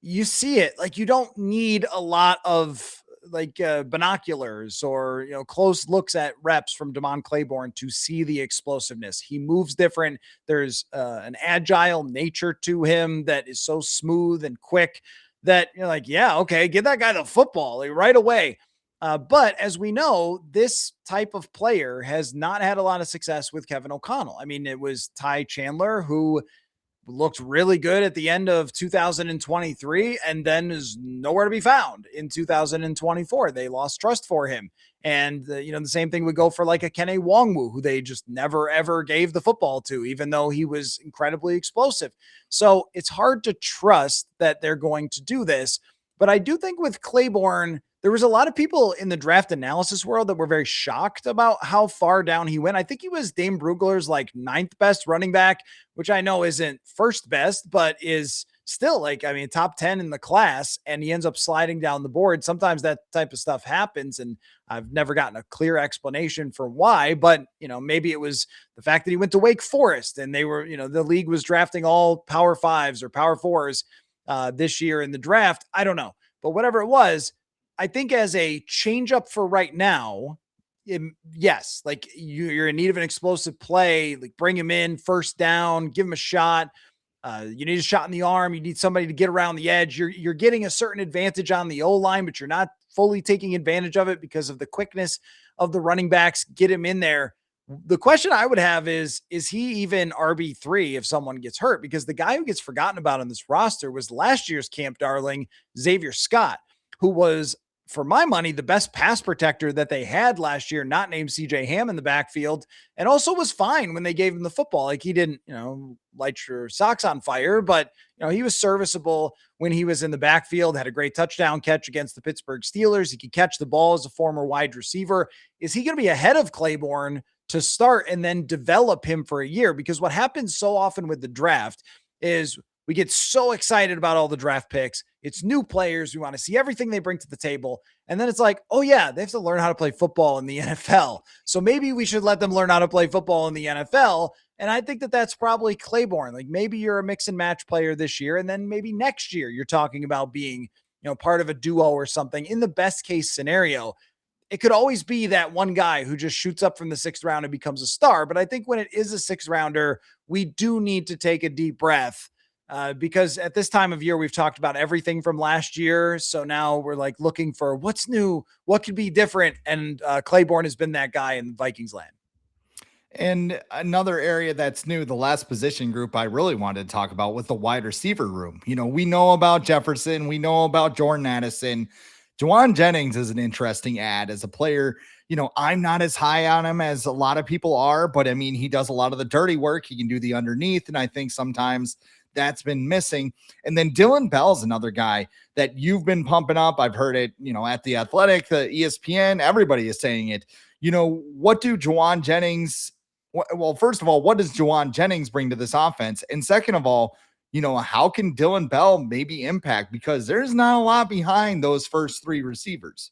you see it, like you don't need a lot of like binoculars or, you know, close looks at reps from Damon Claiborne to see the explosiveness. He moves different. There's an agile nature to him that is so smooth and quick that you're like, yeah, okay, give that guy the football like, right away. But as we know, this type of player has not had a lot of success with Kevin O'Connell. I mean, it was Ty Chandler who looked really good at the end of 2023 and then is nowhere to be found in 2024. They lost trust for him. And, you know, the same thing would go for like a Kene Nwangwu, who they just never, ever gave the football to, even though he was incredibly explosive. So it's hard to trust that they're going to do this. But I do think with Claiborne, there was a lot of people in the draft analysis world that were very shocked about how far down he went. I think he was Dane Brugler's like 9th best running back, which I know isn't first best, but is still like, I mean, top 10 in the class, and he ends up sliding down the board. Sometimes that type of stuff happens, and I've never gotten a clear explanation for why, but you know, maybe it was the fact that he went to Wake Forest and they were, you know, the league was drafting all Power 5s or Power 4s this year in the draft. I don't know, but whatever it was, I think as a change up for right now, yes, like you're in need of an explosive play, like bring him in first down, give him a shot. You need a shot in the arm. You need somebody to get around the edge. You're getting a certain advantage on the O-line, but you're not fully taking advantage of it because of the quickness of the running backs. Get him in there. The question I would have is he even RB3 if someone gets hurt? Because the guy who gets forgotten about on this roster was last year's camp darling, Xavier Scott, who was for my money, the best pass protector that they had last year, not named CJ Ham in the backfield, and also was fine when they gave him the football. Like he didn't, light your socks on fire, but he was serviceable when he was in the backfield, had a great touchdown catch against the Pittsburgh Steelers. He could catch the ball as a former wide receiver. Is he going to be ahead of Claiborne to start and then develop him for a year? Because what happens so often with the draft is we get so excited about all the draft picks. It's new players. We want to see everything they bring to the table. And then it's like, oh yeah, they have to learn how to play football in the NFL. So maybe we should let them learn how to play football in the NFL. And I think that that's probably Claiborne. Like maybe you're a mix and match player this year. And then maybe next year you're talking about being, part of a duo or something. In the best case scenario, it could always be that one guy who just shoots up from the 6th round and becomes a star. But I think when it is a 6th rounder, we do need to take a deep breath. Because at this time of year, we've talked about everything from last year. So now we're like looking for what's new, what could be different. And Claiborne has been that guy in Vikings land. And another area that's new, the last position group I really wanted to talk about was the wide receiver room. We know about Jefferson. We know about Jordan Addison. Jauan Jennings is an interesting ad as a player. I'm not as high on him as a lot of people are, but I mean, he does a lot of the dirty work. He can do the underneath. And I think sometimes that's been missing. And then Dylan Bell's another guy that you've been pumping up. I've heard it, at the Athletic, the ESPN, everybody is saying it. What do Jauan Jennings, well, first of all, what does Jauan Jennings bring to this offense? And second of all, how can Dylan Bell maybe impact? Because there's not a lot behind those first 3 receivers.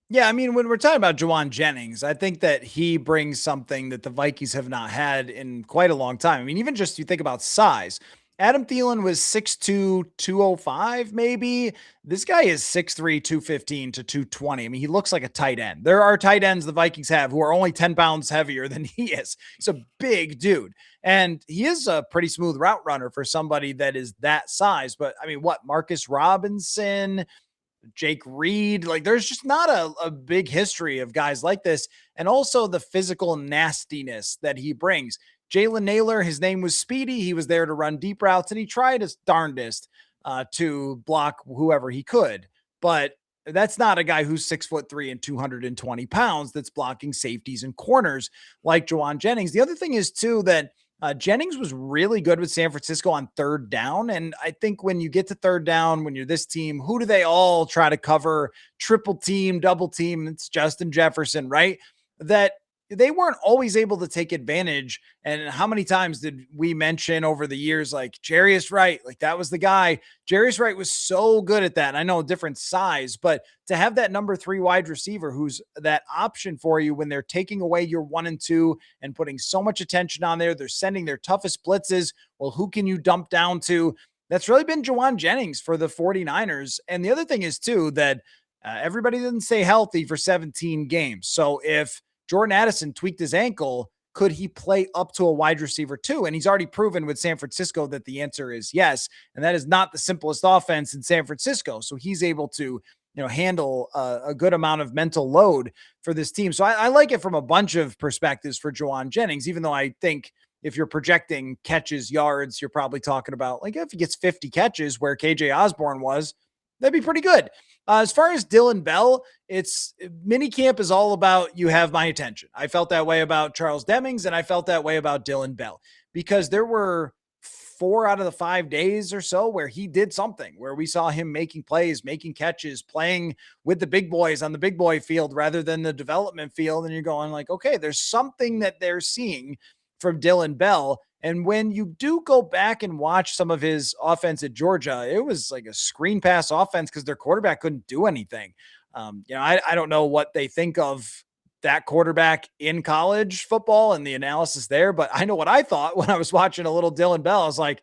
Yeah, I mean, when we're talking about Jauan Jennings, I think that he brings something that the Vikings have not had in quite a long time. I mean, even just you think about size. Adam Thielen was 6'2", 205, maybe. This guy is 6'3", 215 to 220. I mean, he looks like a tight end. There are tight ends the Vikings have who are only 10 pounds heavier than he is. He's a big dude. And he is a pretty smooth route runner for somebody that is that size. But, I mean, Marcus Robinson, Jake Reed, like there's just not a big history of guys like this. And also the physical nastiness that he brings. Jalen Naylor, his name was Speedy. He was there to run deep routes, and he tried his darndest to block whoever he could. But that's not a guy who's 6'3" and 220 pounds that's blocking safeties and corners like Jauan Jennings. The other thing is, too, that Jennings was really good with San Francisco on 3rd down. And I think when you get to 3rd down, when you're this team, who do they all try to cover? Triple team, double team. It's Justin Jefferson, right? That they weren't always able to take advantage. And how many times did we mention over the years, like Jarius Wright, like that was the guy. Jarius Wright was so good at that. And I know a different size, but to have that number 3 wide receiver, who's that option for you when they're taking away your 1 and 2 and putting so much attention on there, they're sending their toughest blitzes. Well, who can you dump down to? That's really been Jauan Jennings for the 49ers. And the other thing is too, that everybody didn't stay healthy for 17 games. So if Jordan Addison tweaked his ankle, could he play up to a wide receiver 2? And he's already proven with San Francisco that the answer is yes. And that is not the simplest offense in San Francisco. So he's able to, handle a good amount of mental load for this team. So I like it from a bunch of perspectives for Jauan Jennings, even though I think if you're projecting catches, yards, you're probably talking about like if he gets 50 catches where KJ Osborne was, that'd be pretty good. As far as Dylan Bell, it's minicamp is all about you have my attention. I felt that way about Charles Demings, and I felt that way about Dylan Bell because there were 4 out of the 5 days or so where he did something, where we saw him making plays, making catches, playing with the big boys on the big boy field rather than the development field. And you're going like, okay, there's something that they're seeing from Dylan Bell. And when you do go back and watch some of his offense at Georgia, it was like a screen pass offense because their quarterback couldn't do anything. I don't know what they think of that quarterback in college football and the analysis there, but I know what I thought when I was watching a little Dylan Bell. I was like,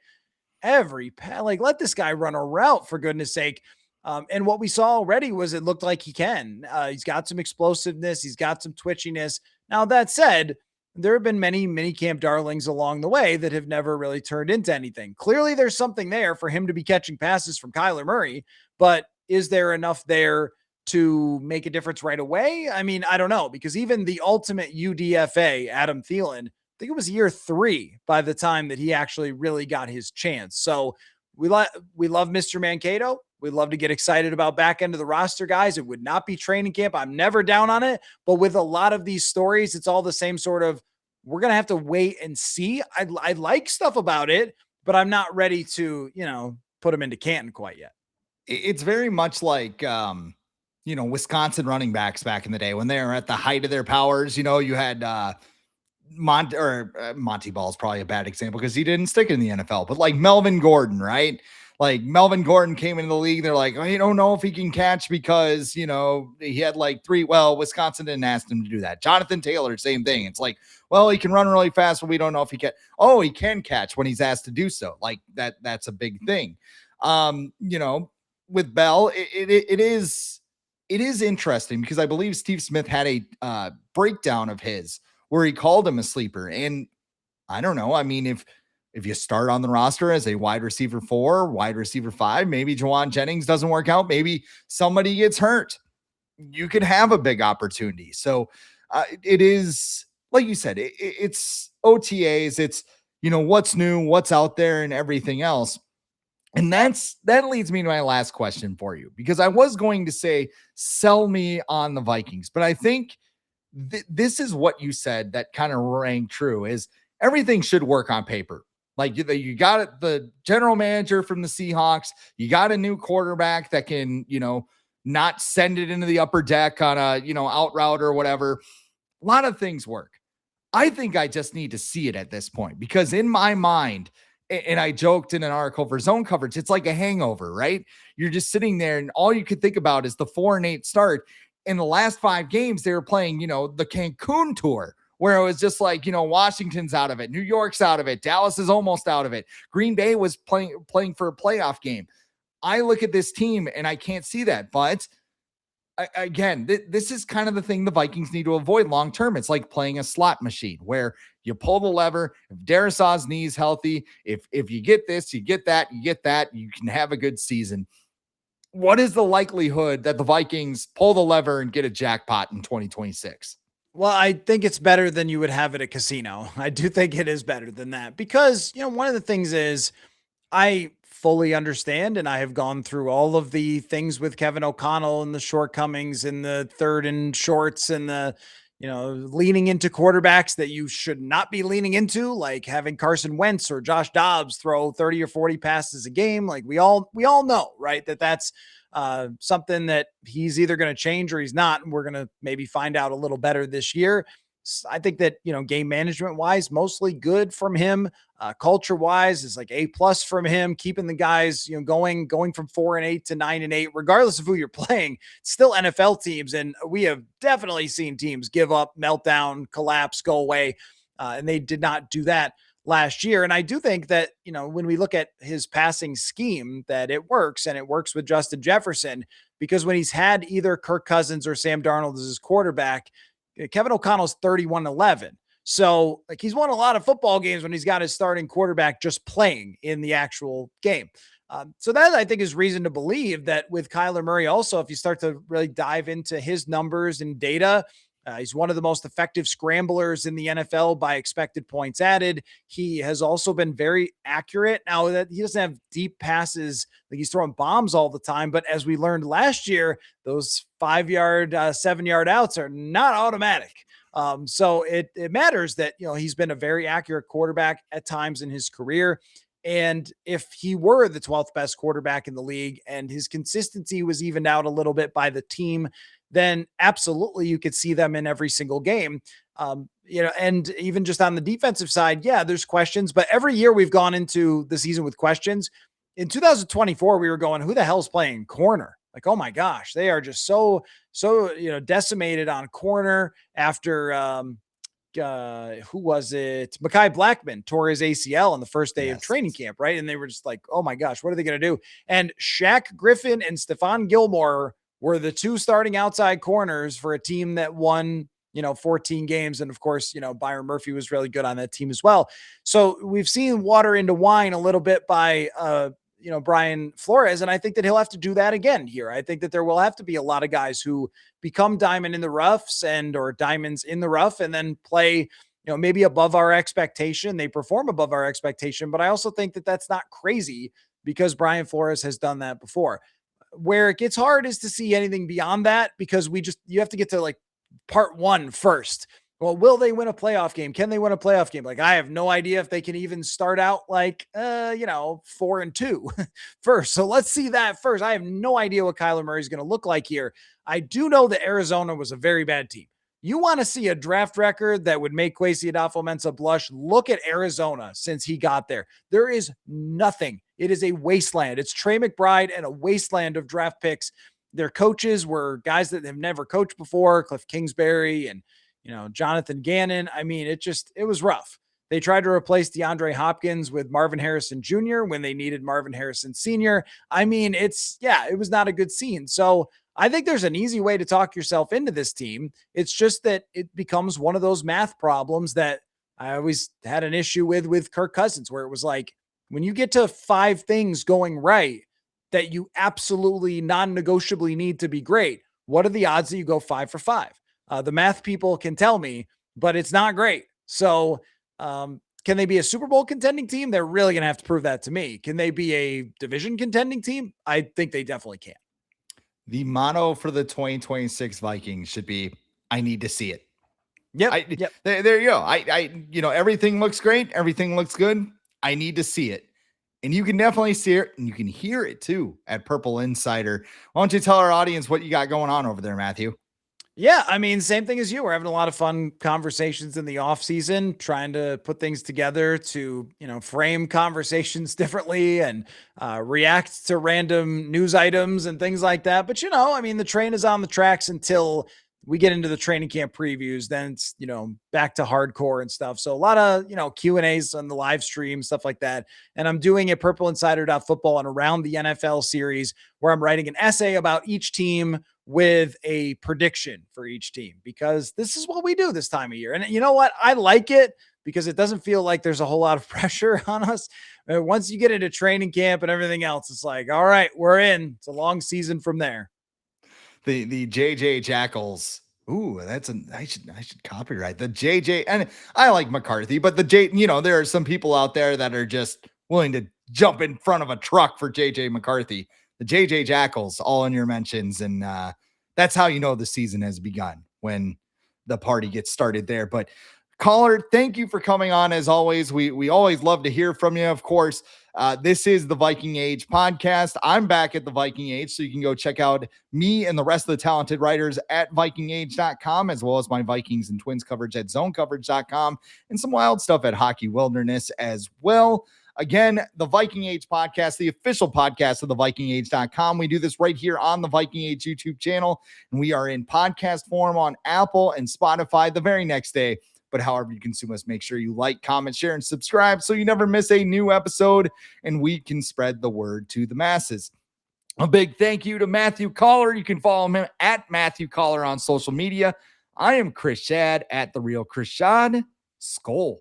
let this guy run a route for goodness sake. And what we saw already was it looked like he can. He's got some explosiveness. He's got some twitchiness. Now, that said, there have been many minicamp darlings along the way that have never really turned into anything. Clearly, there's something there for him to be catching passes from Kyler Murray, but is there enough there to make a difference right away? I mean, I don't know, because even the ultimate UDFA, Adam Thielen, I think it was year 3 by the time that he actually really got his chance. So we love Mr. Mankato. We'd love to get excited about back end of the roster guys. It would not be training camp. I'm never down on it. But with a lot of these stories, it's all the same sort of, we're going to have to wait and see. I like stuff about it, but I'm not ready to, put them into Canton quite yet. It's very much like, Wisconsin running backs back in the day when they were at the height of their powers. You had Monty Ball is probably a bad example because he didn't stick in the NFL, but like Melvin Gordon, right? Like Melvin Gordon came into the league. They're like, I don't know if he can catch because, he had like Wisconsin didn't ask him to do that. Jonathan Taylor, same thing. It's like, well, he can run really fast, but we don't know if he can. Oh, he can catch when he's asked to do so. Like that's a big thing. With Bell, it is interesting because I believe Steve Smith had a breakdown of his where he called him a sleeper. And I don't know. I mean, if you start on the roster as a wide receiver 4, wide receiver 5, maybe Jawan Jennings doesn't work out. Maybe somebody gets hurt. You could have a big opportunity. So it is, like you said, it's OTAs. It's, what's new, what's out there and everything else. And that leads me to my last question for you, because I was going to say, sell me on the Vikings, but I think this is what you said that kind of rang true is everything should work on paper. Like you got it, the general manager from the Seahawks, you got a new quarterback that can, not send it into the upper deck on a, out route or whatever. A lot of things work. I think I just need to see it at this point, because in my mind, and I joked in an article for Zone Coverage, it's like a hangover, right? You're just sitting there and all you could think about is the 4-8 start. In the last 5 games, they were playing, the Cancun tour, where it was just like, Washington's out of it. New York's out of it. Dallas is almost out of it. Green Bay was playing for a playoff game. I look at this team and I can't see that. But again, this is kind of the thing the Vikings need to avoid long-term. It's like playing a slot machine where you pull the lever. If Darrisaw's knee is healthy, if you get this, you get that, you can have a good season. What is the likelihood that the Vikings pull the lever and get a jackpot in 2026? Well, I think it's better than you would have at a casino. I do think it is better than that because, one of the things is I fully understand, and I have gone through all of the things with Kevin O'Connell and the shortcomings and the 3rd and shorts and the, leaning into quarterbacks that you should not be leaning into, like having Carson Wentz or Josh Dobbs throw 30 or 40 passes a game. Like we all know, right, that's something that he's either going to change or he's not. And we're going to maybe find out a little better this year. I think that, game management wise, mostly good from him. Culture wise is like A+ from him, keeping the guys, going from 4-8 to 9-8, regardless of who you're playing, still NFL teams. And we have definitely seen teams give up, meltdown, collapse, go away. And they did not do that last year. And I do think that, when we look at his passing scheme, that it works, and it works with Justin Jefferson, because when he's had either Kirk Cousins or Sam Darnold as his quarterback, Kevin O'Connell's 31-11. So like he's won a lot of football games when he's got his starting quarterback just playing in the actual game. So that I think is reason to believe that with Kyler Murray also, if you start to really dive into his numbers and data, he's one of the most effective scramblers in the NFL by expected points added. He has also been very accurate. Now that he doesn't have deep passes, like he's throwing bombs all the time, but as we learned last year, those 5-yard, 7-yard outs are not automatic. So it matters that, he's been a very accurate quarterback at times in his career. And if he were the 12th best quarterback in the league and his consistency was evened out a little bit by the team, then absolutely you could see them in every single game. And even just on the defensive side, yeah, there's questions, but every year we've gone into the season with questions. In 2024, we were going, who the hell's playing corner? Like, oh my gosh, they are just so decimated on corner after, who was it? Mekhi Blackman tore his ACL on the first day of training camp, right? And they were just like, oh my gosh, what are they going to do? And Shaq Griffin and Stephon Gilmore were the 2 starting outside corners for a team that won, 14 games. And of course, Byron Murphy was really good on that team as well. So we've seen water into wine a little bit by, Brian Flores. And I think that he'll have to do that again here. I think that there will have to be a lot of guys who become diamond in the roughs or diamonds in the rough and then play, maybe above our expectation. They perform above our expectation, but I also think that that's not crazy because Brian Flores has done that before. where it gets hard is to see anything beyond that, because you have to get to like part one first. Well, will they win a playoff game? Can they win a playoff game? Like, I have no idea if they can even start out like, 4-2 first. So let's see that first. I have no idea what Kyler Murray is going to look like here. I do know that Arizona was a very bad team. You want to see a draft record that would make Kwesi Adolfo-Mensah blush? Look at Arizona since he got there. There is nothing. It is a wasteland. It's Trey McBride and a wasteland of draft picks. Their coaches were guys that have never coached before, Cliff Kingsbury and Jonathan Gannon. I mean, it was rough. They tried to replace DeAndre Hopkins with Marvin Harrison Jr. when they needed Marvin Harrison Sr. I mean, it was not a good scene. So I think there's an easy way to talk yourself into this team. It's just that it becomes one of those math problems that I always had an issue with Kirk Cousins, where it was like, when you get to 5 things going right that you absolutely non-negotiably need to be great, what are the odds that you go 5 for 5? The math people can tell me, but it's not great. So can they be a Super Bowl contending team? They're really going to have to prove that to me. Can they be a division contending team? I think they definitely can. The motto for the 2026 Vikings should be, I need to see it. Yep. There you go. Everything looks great. Everything looks good. I need to see it. And you can definitely see it, and you can hear it too at Purple Insider. Why don't you tell our audience what you got going on over there, Matthew? Yeah, I mean, same thing as you. We're having a lot of fun conversations in the off season, trying to put things together to, frame conversations differently and react to random news items and things like that. But, the train is on the tracks until we get into the training camp previews. Then it's, back to hardcore and stuff. So a lot of, Q&As on the live stream, stuff like that. And I'm doing a purpleinsider.football and around the NFL series where I'm writing an essay about each team with a prediction for each team, because this is what we do this time of year. And you know what? I like it because it doesn't feel like there's a whole lot of pressure on us. Once you get into training camp and everything else, it's like, all right, we're in. It's a long season from there. The J.J. Jackals. Ooh, I should copyright the J.J. And I like McCarthy, but there are some people out there that are just willing to jump in front of a truck for J.J. McCarthy. The J.J. Jackals, all in your mentions. And that's how the season has begun, when the party gets started there. But Coller, thank you for coming on. As always, we always love to hear from you. Of course, this is the Viking Age Podcast. I'm back at the Viking Age, so you can go check out me and the rest of the talented writers at vikingage.com, as well as my Vikings and Twins coverage at zonecoverage.com, and some wild stuff at Hockey Wilderness as well. Again, the Viking Age Podcast, the official podcast of the vikingage.com. We do this right here on the Viking Age YouTube channel, and we are in podcast form on Apple and Spotify the very next day. But however you consume us, make sure you like, comment, share, and subscribe so you never miss a new episode, and we can spread the word to the masses. A big thank you to Matthew Coller. You can follow him at Matthew Coller on social media. I am Chris Schad at The Real Chris Schad. SKOL.